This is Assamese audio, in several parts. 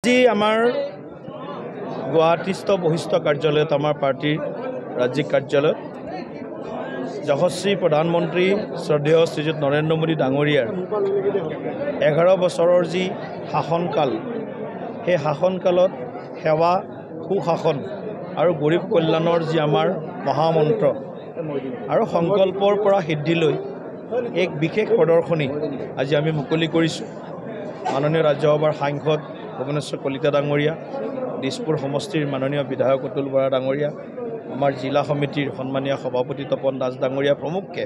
আজি আমাৰ গুৱাহাটীস্থ বশিষ্ঠ কাৰ্যালয়ত আমাৰ পাৰ্টিৰ ৰাজ্যিক কাৰ্যালয়ত যশস্বী প্ৰধানমন্ত্ৰী শ্ৰদ্ধেয় শ্ৰীযুত নৰেন্দ্ৰ মোদী ডাঙৰীয়াৰ 11 বছৰৰ যি শাসনকাল সেই শাসনকালত সেৱা সুশাসন আৰু গৰীব কল্যাণৰ যি আমাৰ মহামন্ত্ৰ আৰু সংকল্পৰ পৰা সিদ্ধিলৈ এক বিশেষ প্ৰদৰ্শনী আজি আমি মুকলি কৰিছোঁ। মাননীয় ৰাজ্যসভাৰ সাংসদ ভুৱনেশ্বৰ কলিতা ডাঙৰীয়া, দিছপুৰ সমষ্টিৰ মাননীয় বিধায়ক অতুল বৰা ডাঙৰীয়া, আমাৰ জিলা সমিতিৰ সন্মানীয় সভাপতি তপন দাস ডাঙৰীয়া প্ৰমুখ্যে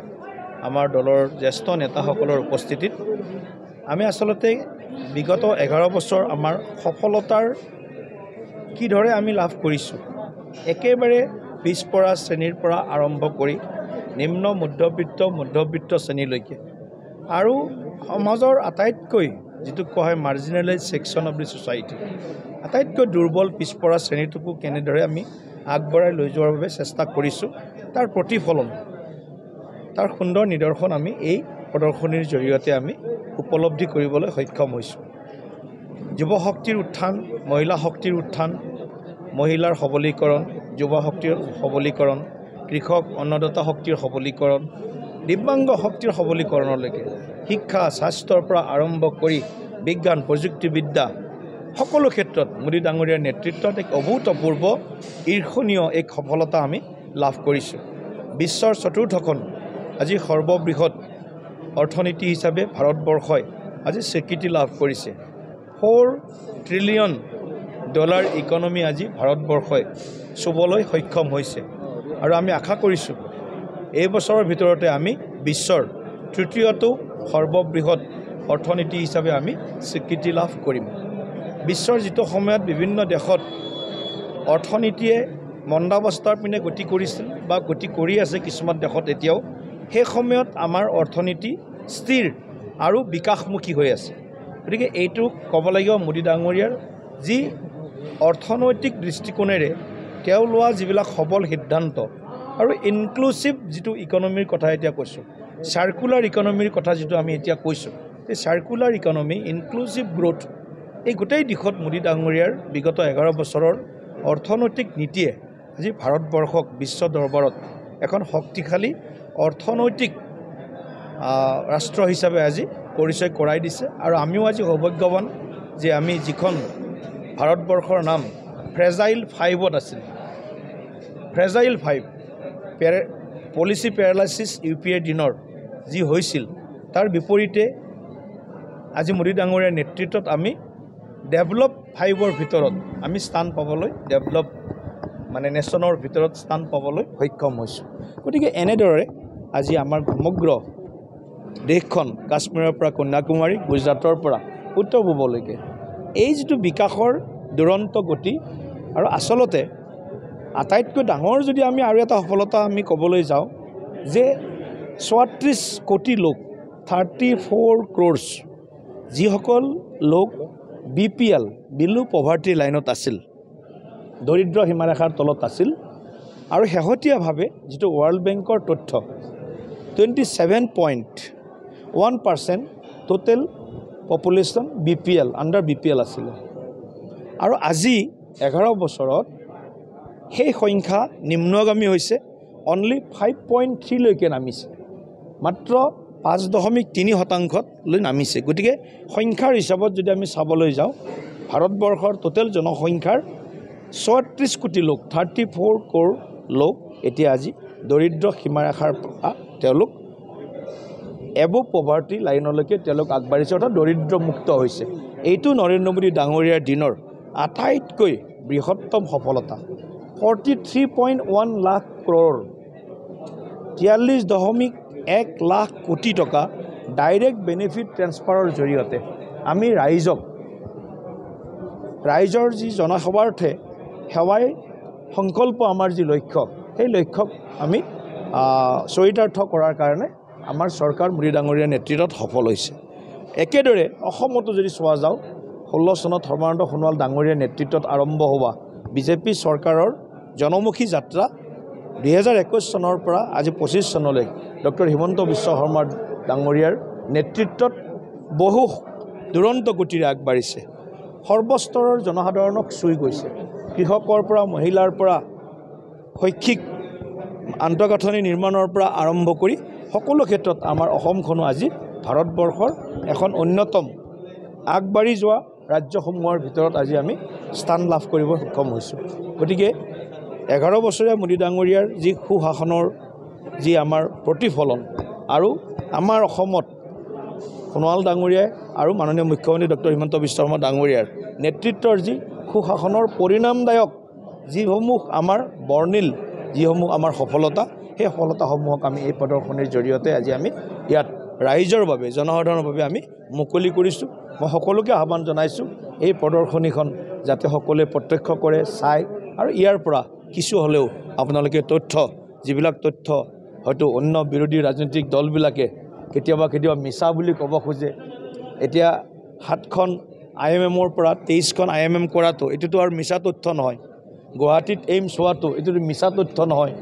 আমাৰ দলৰ জ্যেষ্ঠ নেতাসকলৰ উপস্থিতিত আমি আচলতে বিগত 11 বছৰ আমাৰ সফলতাৰ কিদৰে আমি লাভ কৰিছোঁ, একেবাৰে পিছপৰা শ্ৰেণীৰ পৰা আৰম্ভ কৰি নিম্ন মধ্যবিত্ত শ্ৰেণীলৈকে আৰু সমাজৰ আটাইতকৈ যিটো কোৱা হয় মাৰ্জিনেলাইজ ছেকশ্যন অফ দি ছ'চাইটি, আটাইতকৈ দুৰ্বল পিছপৰা শ্ৰেণীটোকো কেনেদৰে আমি আগবঢ়াই লৈ যোৱাৰ বাবে চেষ্টা কৰিছোঁ, তাৰ প্ৰতিফলন, তাৰ সুন্দৰ নিদৰ্শন আমি এই প্ৰদৰ্শনীৰ জৰিয়তে আমি উপলব্ধি কৰিবলৈ সক্ষম হৈছোঁ। যুৱ শক্তিৰ উত্থান, মহিলা শক্তিৰ উত্থান, মহিলাৰ সবলীকৰণ, যুৱ শক্তিৰ সবলীকৰণ, কৃষক অন্নদাতা শক্তিৰ সবলীকৰণ, দিব্যাংগ শক্তিৰ সবলীকৰণলৈকে শিক্ষা স্বাস্থ্যৰ পৰা আৰম্ভ কৰি বিজ্ঞান প্ৰযুক্তিবিদ্যা সকলো ক্ষেত্ৰত মোদী ডাঙৰীয়াৰ নেতৃত্বত এক অভূতপূৰ্ব ঈৰ্ষণীয় এক সফলতা আমি লাভ কৰিছোঁ। বিশ্বৰ চতুৰ্থখন আজি সৰ্ববৃহৎ অৰ্থনীতি হিচাপে ভাৰতবৰ্ষই আজি স্বীকৃতি লাভ কৰিছে। $4 ট্ৰিলিয়ন ইকনমি আজি ভাৰতবৰ্ষই চুবলৈ সক্ষম হৈছে আৰু আমি আশা কৰিছোঁ এই বছৰৰ ভিতৰতে আমি বিশ্বৰ তৃতীয়টো সৰ্ববৃহৎ অৰ্থনীতি হিচাপে আমি স্বীকৃতি লাভ কৰিম। বিশ্বৰ যিটো সময়ত বিভিন্ন দেশত অৰ্থনীতিয়ে মন্দাৱস্থাৰ পিনে গতি কৰিছিল বা গতি কৰি আছে কিছুমান দেশত এতিয়াও, সেই সময়ত আমাৰ অৰ্থনীতি স্থিৰ আৰু বিকাশমুখী হৈ আছে। গতিকে এইটো ক'ব লাগিব মোদী ডাঙৰীয়াৰ যি অৰ্থনৈতিক দৃষ্টিকোণেৰে তেওঁ লোৱা যিবিলাক সবল সিদ্ধান্ত আৰু ইনক্লুচিভ যিটো ইকনমিৰ কথা এতিয়া কৈছোঁ, চাৰ্কুলাৰ ইকনমিৰ কথা যিটো আমি এতিয়া কৈছোঁ, এই চাৰ্কুলাৰ ইকনমি, ইনক্লুচিভ গ্ৰোথ, এই গোটেই দিশত মোদী ডাঙৰীয়াৰ বিগত 11 বছৰৰ অৰ্থনৈতিক নীতিয়ে আজি ভাৰতবৰ্ষক বিশ্ব দৰবাৰত এখন শক্তিশালী অৰ্থনৈতিক ৰাষ্ট্ৰ হিচাপে আজি পৰিচয় কৰাই দিছে। আৰু আমিও আজি সৌভাগ্যৱান যে আমি যিখন ভাৰতবৰ্ষৰ নাম ফ্ৰেজাইল 5ত আছিল, ফ্ৰেজাইল 5 পলিচি পেৰালাইচিছ UPA দিনৰ যি হৈছিল, তাৰ বিপৰীতে আজি মোদী ডাঙৰীয়াৰ নেতৃত্বত আমি ডেভেলপ 5ৰ ভিতৰত আমি স্থান পাবলৈ, ডেভেলপ মানে নেশ্যনৰ ভিতৰত স্থান পাবলৈ সক্ষম হৈছোঁ। গতিকে এনেদৰে আজি আমাৰ সমগ্ৰ দেশখন কাশ্মীৰৰ পৰা কন্যাকুমাৰী, গুজৰাটৰ পৰা উত্তৰ পূবলৈকে এই যিটো বিকাশৰ দুৰন্ত গতি, আৰু আচলতে আটাইতকৈ ডাঙৰ যদি আমি আৰু এটা সফলতা আমি ক'বলৈ যাওঁ যে 34 কোটি লোক, 34 crores যিসকল লোক BPL বিলো পভাৰ্টি লাইনত আছিল, দৰিদ্ৰ সীমাৰেখাৰ তলত আছিল, আৰু শেহতীয়াভাৱে যিটো ৱৰ্ল্ড বেংকৰ তথ্য 27.1% total population BPL, under BPL আছিলে, আৰু আজি 11 বছৰত সেই সংখ্যা নিম্নগামী হৈছে, অনলি 5.3লৈকে নামিছে, মাত্ৰ 5.3% লৈ নামিছে। গতিকে সংখ্যাৰ হিচাপত যদি আমি চাবলৈ যাওঁ, ভাৰতবৰ্ষৰ টোটেল জনসংখ্যাৰ 34 কোটি লোক, 34 crore লোক এতিয়া আজি দৰিদ্ৰ সীমাৰেখাৰ পৰা তেওঁলোক এবভ পভাৰ্টি লাইনলৈকে তেওঁলোক আগবাঢ়িছে, অৰ্থাৎ দৰিদ্ৰমুক্ত হৈছে। এইটো নৰেন্দ্ৰ মোদী ডাঙৰীয়াৰ দিনৰ আটাইতকৈ বৃহত্তম সফলতা। 43.1 লাখ crore, 43.1 লাখ কোটি টকা ডাইৰেক্ট বেনিফিট ট্ৰেন্সফাৰৰ জৰিয়তে আমি ৰাইজৰ যি জনসেৱাৰ্থে সেৱাই সংকল্প আমাৰ যি লক্ষ্য, সেই লক্ষ্যক আমি চৰিতাৰ্থ কৰাৰ কাৰণে আমাৰ চৰকাৰ মোদী ডাঙৰীয়াৰ নেতৃত্বত সফল হৈছে। একেদৰে অসমতো যদি চোৱা যাওঁ, 16 চনত সৰ্বানন্দ সোণোৱাল ডাঙৰীয়াৰ নেতৃত্বত আৰম্ভ হোৱা বিজেপি চৰকাৰৰ জনমুখী যাত্ৰা 2021 চনৰ পৰা আজি 25 চনলৈ ডক্টৰ হিমন্ত বিশ্ব শৰ্মা ডাঙৰীয়াৰ নেতৃত্বত বহু দুৰন্ত গতিৰে আগবাঢ়িছে। সৰ্বস্তৰৰ জনসাধাৰণক চুই গৈছে। কৃষকৰ পৰা মহিলাৰ পৰা শৈক্ষিক আন্তঃগাঁথনি নিৰ্মাণৰ পৰা আৰম্ভ কৰি সকলো ক্ষেত্ৰত আমাৰ অসমখনো আজি ভাৰতবৰ্ষৰ এখন অন্যতম আগবাঢ়ি যোৱা ৰাজ্যসমূহৰ ভিতৰত আজি আমি স্থান লাভ কৰিব সক্ষম হৈছোঁ। গতিকে 11 বছৰীয়া মোদী ডাঙৰীয়াৰ যি সুশাসনৰ যি আমাৰ প্ৰতিফলন আৰু আমাৰ অসমত সোণোৱাল ডাঙৰীয়াই আৰু মাননীয় মুখ্যমন্ত্ৰী ডক্টৰ হিমন্ত বিশ্ব শৰ্মা ডাঙৰীয়াৰ নেতৃত্বৰ যি সুশাসনৰ পৰিণামদায়ক যিসমূহ আমাৰ বৰ্ণিল যিসমূহ আমাৰ সফলতা, সেই সফলতাসমূহক আমি এই প্ৰদৰ্শনীৰ জৰিয়তে আজি আমি ইয়াত ৰাইজৰ বাবে জনসাধাৰণৰ বাবে আমি মুকলি কৰিছোঁ। মই সকলোকে আহ্বান জনাইছোঁ এই প্ৰদৰ্শনীখন যাতে সকলোৱে প্ৰত্যক্ষ কৰে, চায় আৰু ইয়াৰ পৰা কিছু হ'লেও আপোনালোকে তথ্য, যিবিলাক তথ্য হয়তো অন্য বিৰোধী ৰাজনৈতিক দলবিলাকে কেতিয়াবা মিছা বুলি ক'ব খোজে। এতিয়া 7খন IMMৰ পৰা 23খন IMM কৰাটো এইটোতো আৰু মিছা তথ্য নহয়। গুৱাহাটীত এইমছ হোৱাটো এইটোতো মিছা তথ্য নহয়।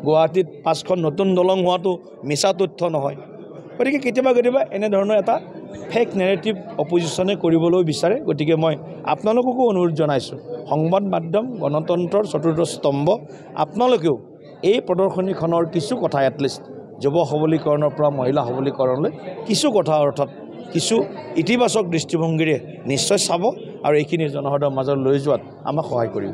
গুৱাহাটীত 5খন নতুন দলং হোৱাটো মিছা তথ্য নহয়। গতিকে কেতিয়াবা এনেধৰণৰ এটা ফেক নেৰেটিভ অপজিশ্যনে কৰিবলৈ বিচাৰে। গতিকে মই আপোনালোককো অনুৰোধ জনাইছোঁ, সংবাদ মাধ্যম গণতন্ত্ৰৰ চতুৰ্থ স্তম্ভ, আপোনালোকেও এই প্ৰদৰ্শনীখনৰ কিছু কথা এটলিষ্ট যুৱ সবলীকৰণৰ পৰা মহিলা সবলীকৰণলৈ কিছু কথা অৰ্থাৎ কিছু ইতিবাচক দৃষ্টিভংগীৰে নিশ্চয় চাব আৰু এইখিনি জনসাধাৰণৰ মাজত লৈ যোৱাত আমাক সহায় কৰিব।